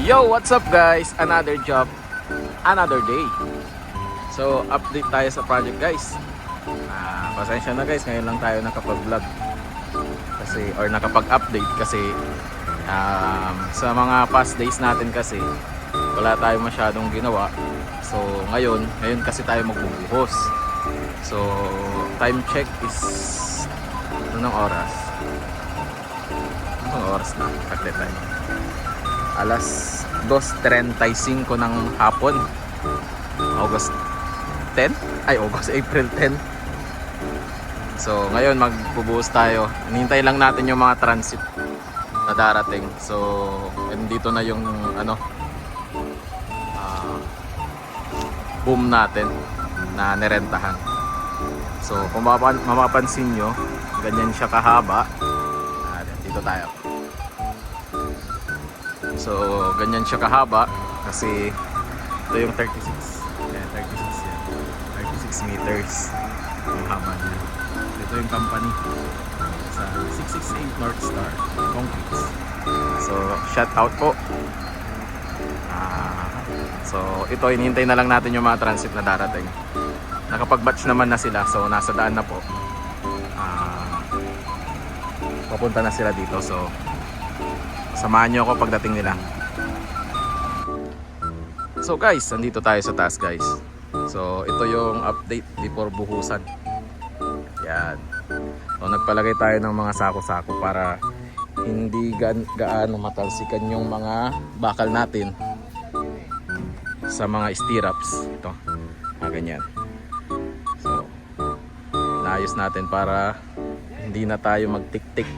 Yo, what's up guys? Another job, another day. So, update tayo sa project guys. Pasensya na guys, ngayon lang tayo nakapag-vlog. Or nakapag-update kasi sa mga past days natin kasi wala tayo masyadong ginawa. So, ngayon kasi tayo magbubuhos. So, time check is anong oras? Anong oras na? Saglit tayo. Alas 2:35 ng hapon. April 10. So ngayon magbubuhos tayo. Hinihintay lang natin yung mga transit na darating. So dito na yung boom natin na nirentahan. So kung mapapansin nyo, ganyan siya kahaba. Dito tayo. So ganyan siya kahaba kasi ito yung 36. Yeah, 36 yan. 36 meters yung haba niya. Ito yung company sa 668 North Star Concrete. So shout out po. So ito, hinihintay na lang natin yung mga transit na darating. Nakapag-batch naman na sila, so nasa daan na po. Papunta na sila dito, so samahan nyo ako pagdating nila. So guys, nandito tayo sa taas guys. So ito yung update before buhusan. Yan. So nagpalagay tayo ng mga sako-sako para hindi gaano matalsikan yung mga bakal natin sa mga stirrups. Ito, ganyan. So naayos natin para hindi na tayo magtik-tik.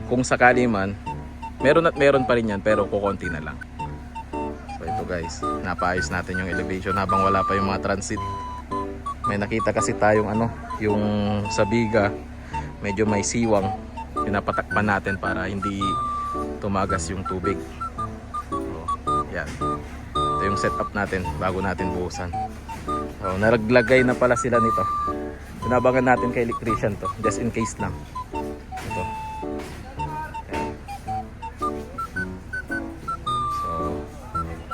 Kung sakali man, meron pa rin yan, pero kukonti na lang. So ito guys, napaayos natin yung elevation habang wala pa yung mga transit. May nakita kasi tayong yung sa biga, medyo may siwang. Pinapatakpan natin para hindi tumagas yung tubig. So yan, ito yung setup natin bago natin buhusan. So naraglagay na pala sila nito. Tinabangan natin kay electrician to, just in case lang. Ito.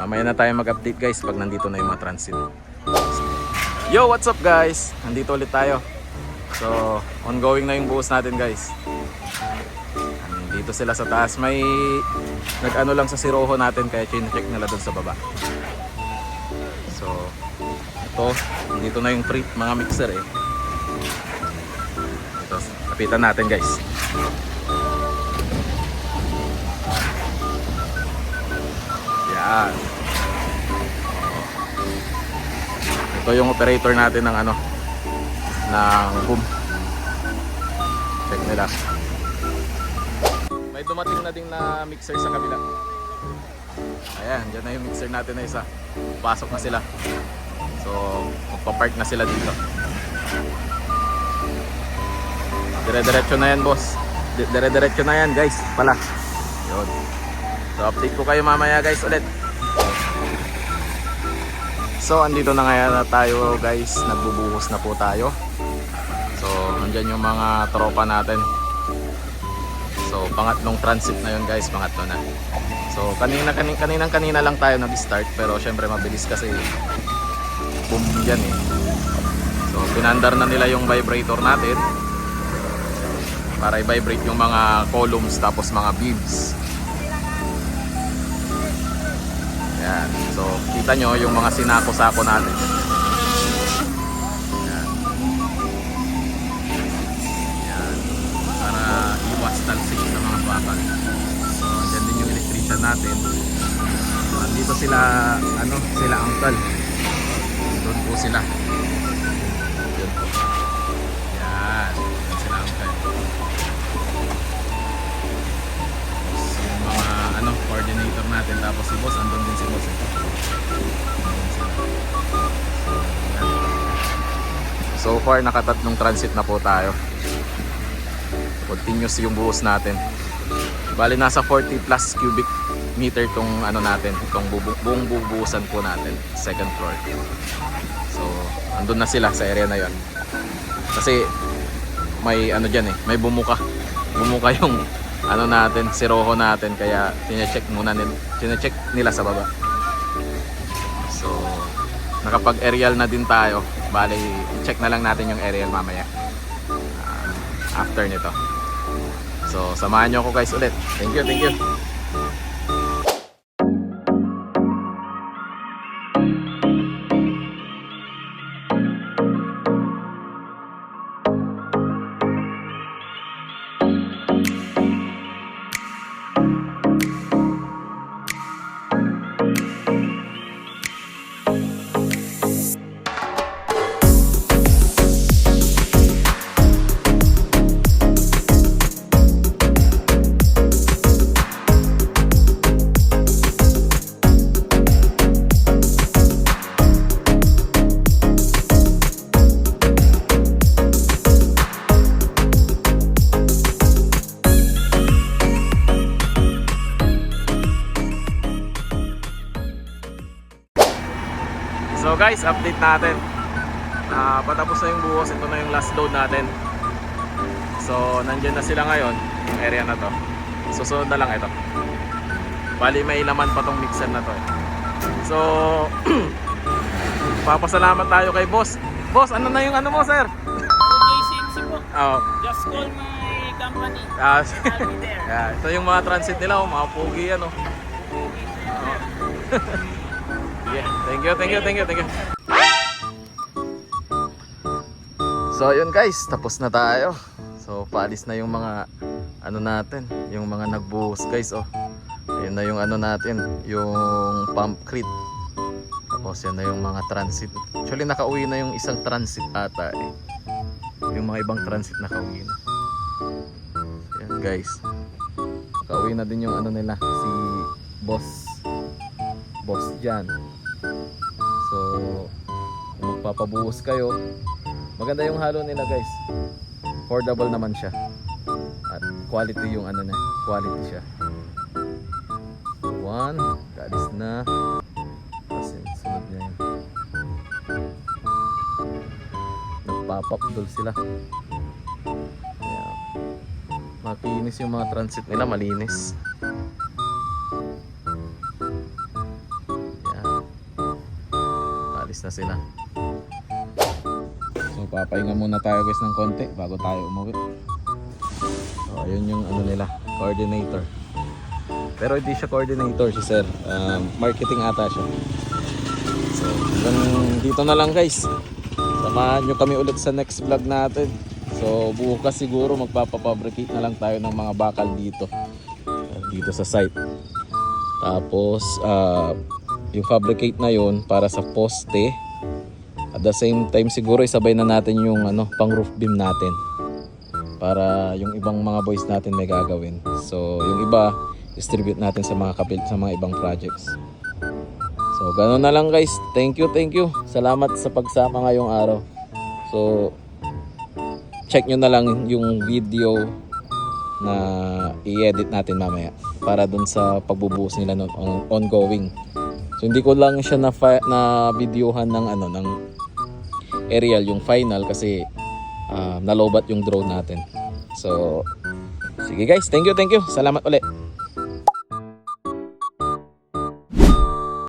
Mamaya na tayo mag-update guys pag nandito na yung mga transit. Yo, what's up guys? Nandito ulit tayo. So, ongoing na yung buhos natin guys. Nandito sila sa taas. May nag-ano lang sa siroho natin kaya check nila doon sa baba. So, ito, nandito na yung mga mixer eh. Ito, kapitan natin guys. Yan. Ito yung operator natin ng ng boom. Check nila. May dumating na ding na mixer sa kabila. Ayan, dyan na yung mixer natin na isa. Pasok na sila. So, magpa-park na sila dito. Dire-diretso na yan, boss. Dire-diretso na yan, guys. Pala. Yun. So, update ko kayo mamaya, guys, ulit. So, andito na ngayon na tayo guys, nagbubuhos na po tayo. So, andyan yung mga tropa natin. So, pangatlong transit na yun guys, pangatlo na. So, kanina lang tayo nag-start, pero syempre mabilis kasi boom yan eh. So, pinandar na nila yung vibrator natin para i-vibrate yung mga columns tapos mga beams. Yan. So, kita nyo yung mga sinako-sako natin. Yan. Yan. Para iwas talsik sa mga bakal. So, dyan din yung electrician natin. So, andito sila, sila uncle. Doon po sila. Yun po. Yan. Yan sila uncle. Yung mga, coordinator natin. Tapos si boss, andun din si boss. So far nakatatlong transit na po tayo. Continuous yung buhos natin. Bali nasa 40 plus cubic meter tong natin, itong buong bubuhusan po natin, second floor. So andun na sila sa area na yon. Kasi may dyan eh, may bumuka yung ano natin, siroho natin, kaya chinecheck nila sa baba. So nakapag-aerial na din tayo. Bali, check na lang natin yung aerial mamaya after nito. So samahan nyo ako guys ulit. Thank you, thank you. So guys, update natin. Patapos na yung buhos, ito na yung last load natin. So nandyan na sila ngayon, yung area na to. Susunod na lang ito. Bali may laman pa tong mixer na to eh. So papasalamat tayo kay boss. Boss, ano na yung ano mo sir? JCMC po. Oh. Just call my company. Ah, I'll be there. yeah, ito yung mga transit nila, oh, mga pugi yan oh. Yeah, thank you. So yun guys, tapos na tayo. So paalis na yung mga ano natin, yung mga nagbuhos guys oh. Ayun na yung ano natin, yung pump crate. Tapos yan na yung mga transit. Actually nakauwi na yung isang transit ata eh. Yung mga ibang transit nakauwi na. Yan guys. Nakauwi na din yung ano nila, si Boss Jan. So kung magpapabuhos kayo, maganda yung halo nila guys. Affordable naman siya. At quality yung ano na, quality siya. One, galis na. Kasi sunod niya yun. Nagpapapdol sila. Yeah. Makinis yung mga transit nila, malinis. Na sila. So papahinga muna tayo guys ng konti bago tayo umuwi. So ayun yung ano nila, coordinator. Pero hindi siya coordinator si sir, marketing ata siya. So dito na lang guys. Samahan nyo kami ulit sa next vlog natin. So bukas siguro magpapafabricate na lang tayo ng mga bakal dito sa site. Tapos yung fabricate na yun para sa poste. At the same time siguro isabay na natin yung ano, pang roof beam natin. Para yung ibang mga boys natin may gagawin. So yung iba distribute natin sa mga sa mga ibang projects. So ganoon na lang guys. Thank you. Salamat sa pagsama ngayong araw. So check nyo na lang yung video na i-edit natin mamaya para dun sa pagbubuhos nila ongoing. So hindi ko lang siya na videohan ng ano ng aerial yung final kasi nalobat yung drone natin. So sige guys, thank you. Salamat ulit.